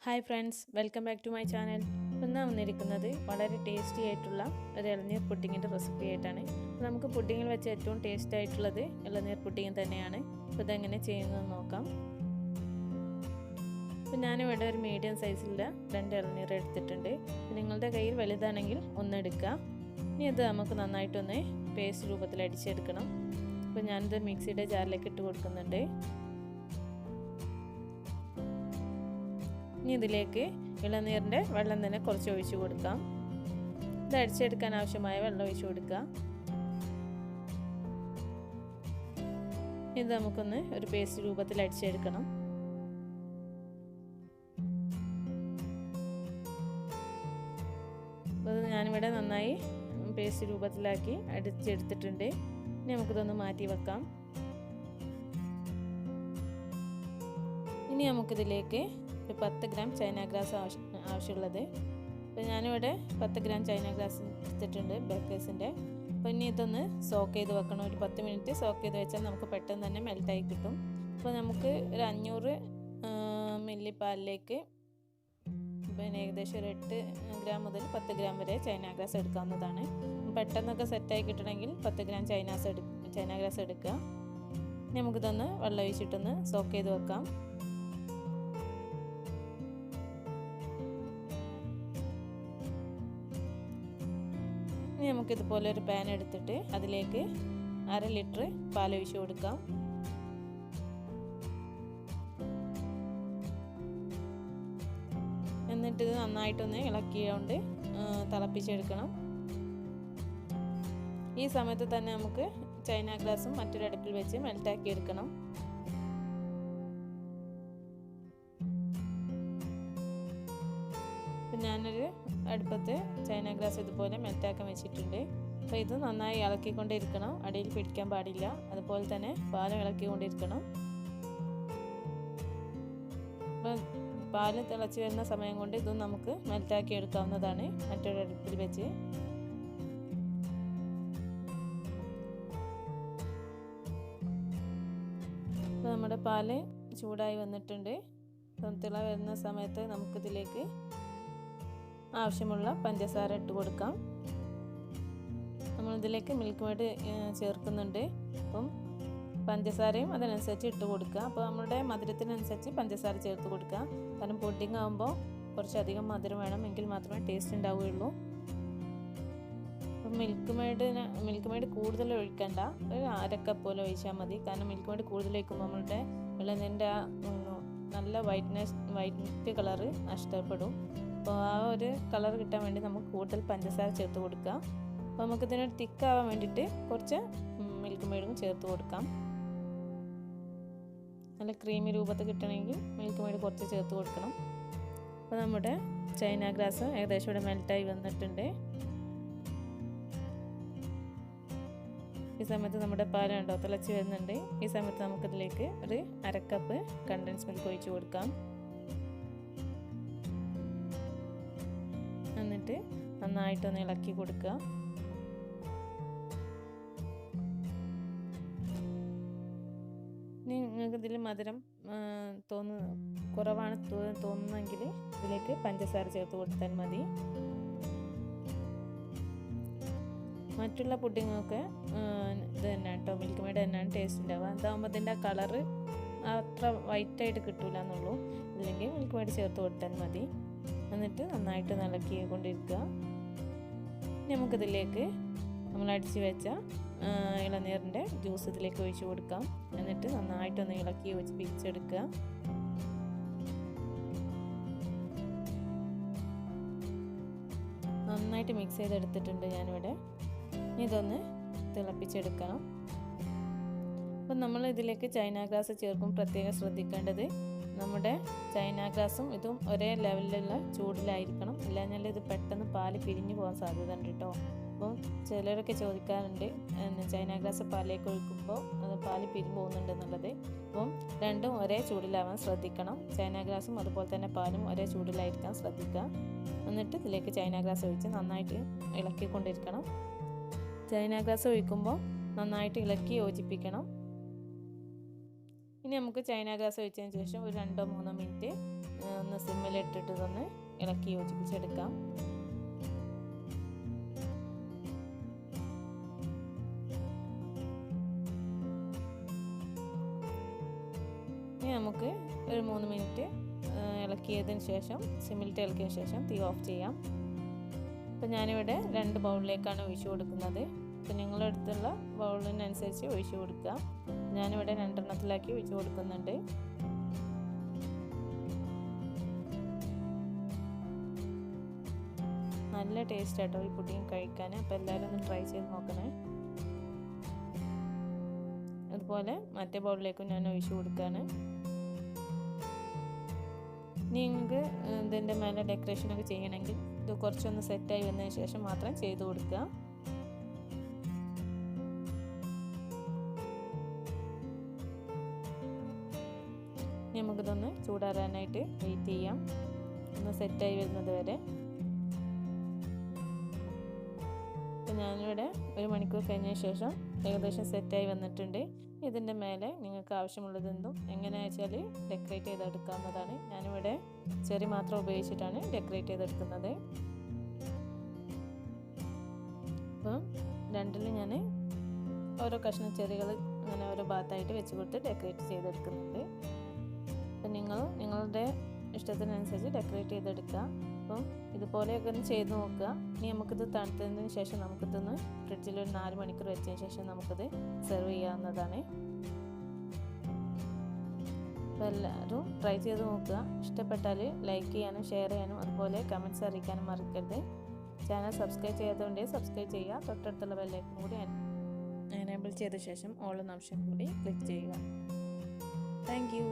Hi friends, welcome back to my channel. ഇന്ന് വന്നിരിക്കുന്നത് വളരെ ടേസ്റ്റി ആയിട്ടുള്ള ഒരു ഇളനീർ പുഡിങ്ങിൻ്റെ റെസിപ്പി ആയിട്ടാണ്. നമുക്ക് പുഡിങ്ങിൽ വെച്ച് ഏറ്റവും ടേസ്റ്റ് ആയിട്ടുള്ളത് ഇളനീർ പുഡിങ് തന്നെയാണ്. അപ്പോൾ ഇതെങ്ങനെ ചെയ്യുന്നത് നോക്കാം. അപ്പോൾ ഞാനിവിടെ ഒരു മീഡിയം സൈസിലുള്ള 2 ഇളനീർ എടുത്തിട്ടുണ്ട്. നിങ്ങളുടെ കയ്യിൽ വലുതാണെങ്കിൽ ഒന്ന് എടുക്കുക. ഇനി ഇത് നമുക്ക് നന്നായിട്ടൊന്ന് പേസ്റ്റ് രൂപത്തിൽ അടിച്ചെടുക്കണം. അപ്പോൾ ഞാനിത് മിക്സിയുടെ ജാറിലേക്ക് ഇട്ട് കൊടുക്കുന്നുണ്ട്. ഇനി ഇതിലേക്ക് ഇളനീരിൻ്റെ വെള്ളം തന്നെ കുറച്ച് ഒഴിച്ച് കൊടുക്കാം. ഇത് അടിച്ചെടുക്കാൻ ആവശ്യമായ വെള്ളം ഒഴിച്ച് കൊടുക്കുക. ഇത് നമുക്കൊന്ന് ഒരു പേസ്റ്റ് രൂപത്തിൽ അടിച്ചെടുക്കണം. അത് ഞാനിവിടെ നന്നായി പേസ്റ്റ് രൂപത്തിലാക്കി അടിച്ചെടുത്തിട്ടുണ്ട്. ഇനി നമുക്കിതൊന്ന് മാറ്റി വെക്കാം. ഇനി നമുക്കിതിലേക്ക് ഒരു 10 ഗ്രാം ചൈന ഗ്രാസ് ആവശ്യമുള്ളത്. അപ്പോൾ ഞാനിവിടെ 10 ഗ്രാം ചൈന ഗ്രാസ് എടുത്തിട്ടുണ്ട് ബേക്കേഴ്സിൻ്റെ. അപ്പോൾ ഇനി ഇതൊന്ന് സോക്ക് ചെയ്ത് വെക്കണം. ഒരു 10 മിനിറ്റ് സോക്ക് ചെയ്ത് വെച്ചാൽ നമുക്ക് പെട്ടെന്ന് തന്നെ മെൽറ്റായി കിട്ടും. അപ്പോൾ നമുക്ക് ഒരു 500 മില്ലി പാലിലേക്ക് പിന്നെ ഏകദേശം ഒരു 8 ഗ്രാം മുതൽ 10 ഗ്രാം വരെ ചൈന ഗ്രാസ് എടുക്കാവുന്നതാണ്. പെട്ടെന്നൊക്കെ സെറ്റായി കിട്ടണമെങ്കിൽ 10 ഗ്രാം ചൈന ഗ്രാസ് എടുക്കുക. ഇനി നമുക്കിതൊന്ന് വെള്ളം ഒഴിച്ചിട്ടൊന്ന് സോക്ക് ചെയ്ത് വെക്കാം. ഇനി നമുക്കിതുപോലെ ഒരു പാൻ എടുത്തിട്ട് അതിലേക്ക് 1/2 ലിറ്റർ പാലൊഴിച്ച് കൊടുക്കാം. എന്നിട്ട് ഇത് നന്നായിട്ടൊന്ന് ഇളക്കിക്കൊണ്ട് തിളപ്പിച്ചെടുക്കണം. ഈ സമയത്ത് തന്നെ നമുക്ക് ചൈന ഗ്രാസും മറ്റൊരു അടുപ്പിൽ വെച്ച് മെൽറ്റാക്കി എടുക്കണം. ഞാനൊരു അടുപ്പത്ത് ചൈന ഗ്രാസ് ഇതുപോലെ മെൽറ്റാക്കാൻ വെച്ചിട്ടുണ്ട്. അപ്പോൾ ഇത് നന്നായി ഇളക്കിക്കൊണ്ടിരിക്കണം. അടിയിൽ പിടിക്കാൻ പാടില്ല. അതുപോലെ തന്നെ പാലും ഇളക്കിക്കൊണ്ടിരിക്കണം. അപ്പോൾ പാല് തിളച്ച് വരുന്ന സമയം കൊണ്ട് ഇതും നമുക്ക് മെൽറ്റാക്കി എടുക്കാവുന്നതാണ് മറ്റൊരു അടുപ്പിൽ വെച്ച്. അപ്പോൾ നമ്മുടെ പാല് ചൂടായി വന്നിട്ടുണ്ട്. തിള വരുന്ന സമയത്ത് നമുക്കിതിലേക്ക് ആവശ്യമുള്ള പഞ്ചസാര ഇട്ട് കൊടുക്കാം. നമ്മളിതിലേക്ക് മിൽക്ക് മെയ്ഡ് ചേർക്കുന്നുണ്ട്. അപ്പം പഞ്ചസാരയും അതിനനുസരിച്ച് ഇട്ട് കൊടുക്കുക. അപ്പോൾ നമ്മുടെ മധുരത്തിനനുസരിച്ച് പഞ്ചസാര ചേർത്ത് കൊടുക്കുക. കാരണം പുഡിംഗ് ആകുമ്പോൾ കുറച്ചധികം മധുരം വേണം, എങ്കിൽ മാത്രമേ ടേസ്റ്റ് ഉണ്ടാവുകയുള്ളൂ. അപ്പം മിൽക്ക് മെയ്ഡ് കൂടുതൽ ഒഴിക്കണ്ട, ഒരു 1/2 കപ്പ് പോലെ ഒഴിച്ചാൽ മതി. കാരണം മിൽക്ക് മെയ്ഡ് കൂടുതൽ ഒഴിക്കുമ്പോൾ നമ്മളുടെ ഇളനീരിൻ്റെ നല്ല വൈറ്റ് കളറ് നഷ്ടപ്പെടും. അപ്പോൾ ആ ഒരു കളർ കിട്ടാൻ വേണ്ടി നമുക്ക് കൂടുതൽ പഞ്ചസാര ചേർത്ത് കൊടുക്കാം. അപ്പോൾ നമുക്കിതിനൊരു തിക്കാവാൻ വേണ്ടിയിട്ട് കുറച്ച് മിൽക്ക് മെയ്ഡും ചേർത്ത് കൊടുക്കാം. നല്ല ക്രീമി രൂപത്തിൽ കിട്ടണമെങ്കിൽ മിൽക്ക് മെയ്ഡ് കുറച്ച് ചേർത്ത് കൊടുക്കണം. അപ്പോൾ നമ്മുടെ ചൈന ഗ്രാസ് ഏകദേശം ഇവിടെ മെൽറ്റായി വന്നിട്ടുണ്ട്. ഈ സമയത്ത് നമ്മുടെ പാലുണ്ടോ തിളച്ച് വരുന്നുണ്ട്. ഈ സമയത്ത് നമുക്കിതിലേക്ക് ഒരു 1/2 കപ്പ് കണ്ടൻസ് മിൽക്ക് ഒഴിച്ച് കൊടുക്കാം. എന്നിട്ട് നന്നായിട്ടൊന്ന് ഇളക്കി കൊടുക്കുക. നിങ്ങൾക്ക് ഇതിൽ മധുരം കുറവാണ് തോന്നുന്നെങ്കിൽ ഇതിലേക്ക് പഞ്ചസാര ചേർത്ത് കൊടുത്താൽ മതി. മറ്റുള്ള പുഡിങ്ങൊക്കെ ഇത് തന്നെ കേട്ടോ, മിൽക്ക് മെയ്ഡ് തന്നെയാണ് ടേസ്റ്റ് ഉണ്ടാവുക. അതാകുമ്പോൾ ഇതിൻ്റെ കളറ് അത്ര വൈറ്റായിട്ട് കിട്ടില്ല എന്നുള്ളൂ. ഇല്ലെങ്കിൽ മിൽക്ക് മെയ്ഡ് ചേർത്ത് കൊടുത്താൽ മതി. എന്നിട്ട് നന്നായിട്ട് ഇളക്കി കൊണ്ടിരിക്കുക. നമുക്കിതിലേക്ക് നമ്മൾ അടിച്ച് വെച്ച ഇളനീരിൻ്റെ ജ്യൂസ് ഇതിലേക്ക് ഒഴിച്ച് കൊടുക്കാം. എന്നിട്ട് നന്നായിട്ടൊന്ന് ഇളക്കി യോജിപ്പിച്ചെടുക്കുക. നന്നായിട്ട് മിക്സ് ചെയ്തെടുത്തിട്ടുണ്ട് ഞാനിവിടെ. ഇതൊന്ന് തിളപ്പിച്ചെടുക്കണം. അപ്പം നമ്മൾ ഇതിലേക്ക് ചൈന ഗ്രാസ് ചേർക്കും പ്രത്യേകം ശ്രദ്ധിക്കേണ്ടത് നമ്മുടെ ചൈന ഗ്രാസും ഇതും ഒരേ ലെവലിലുള്ള ചൂടിലായിരിക്കണം. ഇല്ലാഞ്ഞാൽ ഇത് പെട്ടെന്ന് പാല് പിരിഞ്ഞു പോകാൻ സാധ്യത ഉണ്ട് കേട്ടോ. അപ്പോൾ ചിലരൊക്കെ ചോദിക്കാറുണ്ട് ചൈന ഗ്രാസ് പാലിലേക്ക് ഒഴിക്കുമ്പോൾ അത് പാല് പിരിഞ്ഞു പോകുന്നുണ്ട് എന്നുള്ളത്. അപ്പം രണ്ടും ഒരേ ചൂടിലാവാൻ ശ്രദ്ധിക്കണം. ചൈന ഗ്രാസും അതുപോലെ തന്നെ പാലും ഒരേ ചൂടിലായിരിക്കാൻ ശ്രദ്ധിക്കുക. എന്നിട്ട് ഇതിലേക്ക് ചൈന ഗ്രാസ് ഒഴിച്ച് നന്നായിട്ട് ഇളക്കിക്കൊണ്ടിരിക്കണം. ചൈന ഗ്രാസ് ഒഴിക്കുമ്പോൾ നന്നായിട്ട് ഇളക്കി യോജിപ്പിക്കണം. ഇനി നമുക്ക് ചൈന ഗ്രാസ് ഒഴിച്ചതിന് ശേഷം ഒരു 2-3 മിനിറ്റ് ഒന്ന് സിമ്മിൽ മേലെ ഇട്ടിട്ട് ഇതൊന്ന് ഇളക്കി യോജിപ്പിച്ചെടുക്കാം. ഇനി നമുക്ക് ഒരു 3 മിനിറ്റ് ഇളക്കിയതിന് ശേഷം സിമ്മിലിട്ട് ഇളക്കിയതിന് ശേഷം തീ ഓഫ് ചെയ്യാം. അപ്പോൾ ഞാനിവിടെ 2 ബൗളിലേക്കാണ് ഒഴിച്ചു കൊടുക്കുന്നത്. അപ്പോൾ നിങ്ങളുടെ അടുത്തുള്ള ബൗളിനനുസരിച്ച് ഒഴിച്ചു കൊടുക്കുക. ഞാനിവിടെ 2 എണ്ണത്തിലാക്കി ഒഴിച്ചു കൊടുക്കുന്നുണ്ട്. നല്ല ടേസ്റ്റ് ആട്ടോ ഈ പുഡിംഗ് കഴിക്കാൻ. അപ്പോൾ എല്ലാവരും ഒന്ന് ട്രൈ ചെയ്ത് നോക്കണേ. അതുപോലെ മറ്റേ ബൗളിലേക്കും ഞാൻ ഒഴിച്ചു കൊടുക്കുകയാണ്. നിങ്ങൾക്ക് ഇതിൻ്റെ മേലെ ഡെക്കറേഷനൊക്കെ ചെയ്യണമെങ്കിൽ ഇത് കുറച്ചൊന്ന് സെറ്റായി വന്നതിന് ശേഷം മാത്രം ചെയ്ത് കൊടുക്കുക. നമുക്കിതൊന്ന് ചൂടാറാനായിട്ട് വെയിറ്റ് ചെയ്യാം, ഒന്ന് സെറ്റായി വരുന്നത് വരെ. അപ്പം ഞാനിവിടെ 1 മണിക്കൂർ കഴിഞ്ഞതിന് ശേഷം ഏകദേശം സെറ്റായി വന്നിട്ടുണ്ട്. ഇതിൻ്റെ മേലെ നിങ്ങൾക്ക് ആവശ്യമുള്ളതെന്തും എങ്ങനെ വെച്ചാൽ ഡെക്കറേറ്റ് ചെയ്തെടുക്കാവുന്നതാണ്. ഞാനിവിടെ ചെറി മാത്രം ഉപയോഗിച്ചിട്ടാണ് ഡെക്കറേറ്റ് ചെയ്തെടുക്കുന്നത്. അപ്പം 2ൽ ഞാൻ ഓരോ കഷ്ണം ചെറികൾ അങ്ങനെ ഓരോ ഭാഗത്തായിട്ട് വെച്ച് കൊടുത്ത് ഡെക്കറേറ്റ് ചെയ്തെടുക്കുന്നുണ്ട്. അപ്പം നിങ്ങളുടെ ഇഷ്ടത്തിനനുസരിച്ച് ഡെക്കറേറ്റ് ചെയ്തെടുക്കുക. അപ്പം ഇതുപോലെയൊക്കെ ഒന്ന് ചെയ്ത് നോക്കുക. ഇനി നമുക്കിത് തണുത്തതിന് ശേഷം നമുക്കിതൊന്ന് ഫ്രിഡ്ജിൽ ഒരു 4 മണിക്കൂർ വെച്ചതിന് ശേഷം നമുക്കിത് സെർവ് ചെയ്യാവുന്നതാണ്. അപ്പോൾ എല്ലാവരും ട്രൈ ചെയ്ത് നോക്കുക. ഇഷ്ടപ്പെട്ടാൽ ലൈക്ക് ചെയ്യാനും ഷെയർ ചെയ്യാനും അതുപോലെ കമൻറ്റ്സ് അറിയിക്കാനും മറക്കരുത്. ചാനൽ സബ്സ്ക്രൈബ് ചെയ്യാത്തതുകൊണ്ട് സബ്സ്ക്രൈബ് ചെയ്യുക. തൊട്ടടുത്തുള്ള ബെല്ലൈക്കൺ കൂടി എനേബിൾ ചെയ്ത ശേഷം ഓൾ എന്ന ഓപ്ഷൻ കൂടി ക്ലിക്ക് ചെയ്യുക. Thank you.